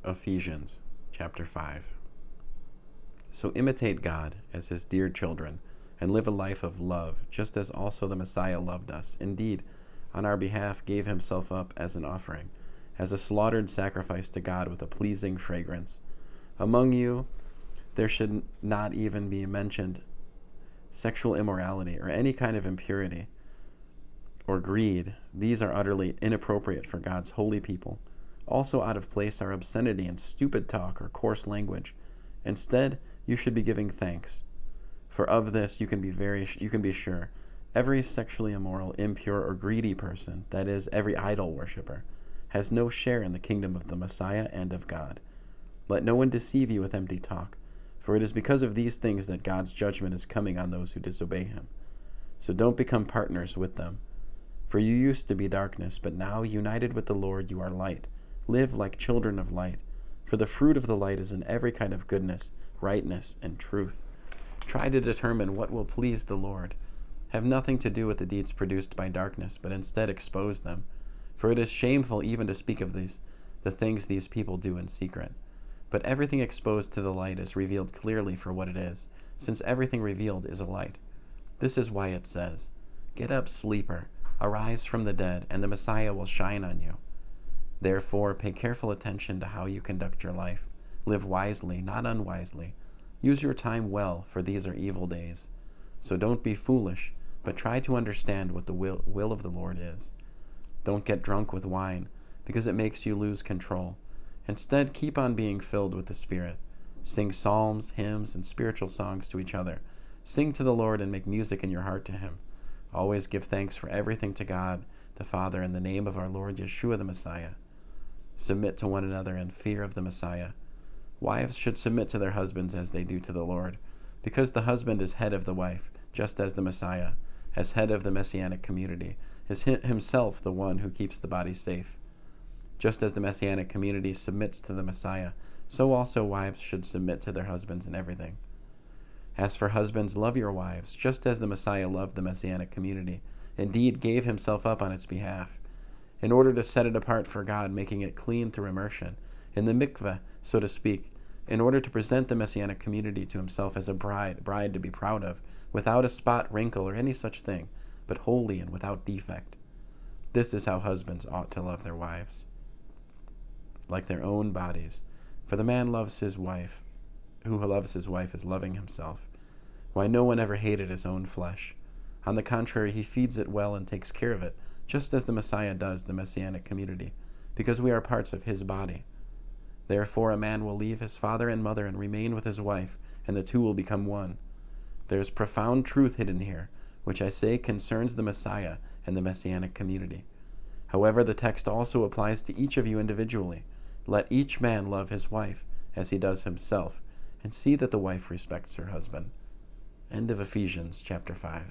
Ephesians chapter 5. So imitate God as his dear children, and live a life of love, just as also the Messiah loved us. Indeed, on our behalf gave himself up as an offering, as a slaughtered sacrifice to God with a pleasing fragrance. Among you there should not even be mentioned sexual immorality or any kind of impurity or greed. These are utterly inappropriate for God's holy people. Also out of place are obscenity and stupid talk or coarse language. Instead, you should be giving thanks. For of this you can be sure, every sexually immoral, impure, or greedy person, that is, every idol worshiper, has no share in the kingdom of the Messiah and of God. Let no one deceive you with empty talk, for it is because of these things that God's judgment is coming on those who disobey him. So don't become partners with them. For you used to be darkness, but now, united with the Lord, you are light. Live like children of light, for the fruit of the light is in every kind of goodness, rightness, and truth. Try to determine what will please the Lord. Have nothing to do with the deeds produced by darkness, but instead expose them. For it is shameful even to speak of the things these people do in secret. But everything exposed to the light is revealed clearly for what it is, since everything revealed is a light. This is why it says, "Get up, sleeper, arise from the dead, and the Messiah will shine on you." Therefore, pay careful attention to how you conduct your life. Live wisely, not unwisely. Use your time well, for these are evil days. So don't be foolish, but try to understand what the will of the Lord is. Don't get drunk with wine, because it makes you lose control. Instead, keep on being filled with the Spirit. Sing psalms, hymns, and spiritual songs to each other. Sing to the Lord and make music in your heart to him. Always give thanks for everything to God, the Father, in the name of our Lord Yeshua the Messiah. Submit to one another in fear of the Messiah. Wives should submit to their husbands as they do to the Lord, because the husband is head of the wife, just as the Messiah, as head of the Messianic community, is himself the one who keeps the body safe. Just as the Messianic community submits to the Messiah, so also wives should submit to their husbands in everything. As for husbands, love your wives, just as the Messiah loved the Messianic community, indeed gave himself up on its behalf, in order to set it apart for God, making it clean through immersion, in the mikveh, so to speak, in order to present the Messianic community to himself as a bride to be proud of, without a spot, wrinkle, or any such thing, but holy and without defect. This is how husbands ought to love their wives, like their own bodies. For the man loves his wife, who loves his wife is loving himself. Why, no one ever hated his own flesh. On the contrary, he feeds it well and takes care of it, just as the Messiah does the Messianic community, because we are parts of his body. Therefore a man will leave his father and mother and remain with his wife, and the two will become one. There is profound truth hidden here, which I say concerns the Messiah and the Messianic community. However, the text also applies to each of you individually. Let each man love his wife as he does himself, and see that the wife respects her husband. End of Ephesians chapter 5.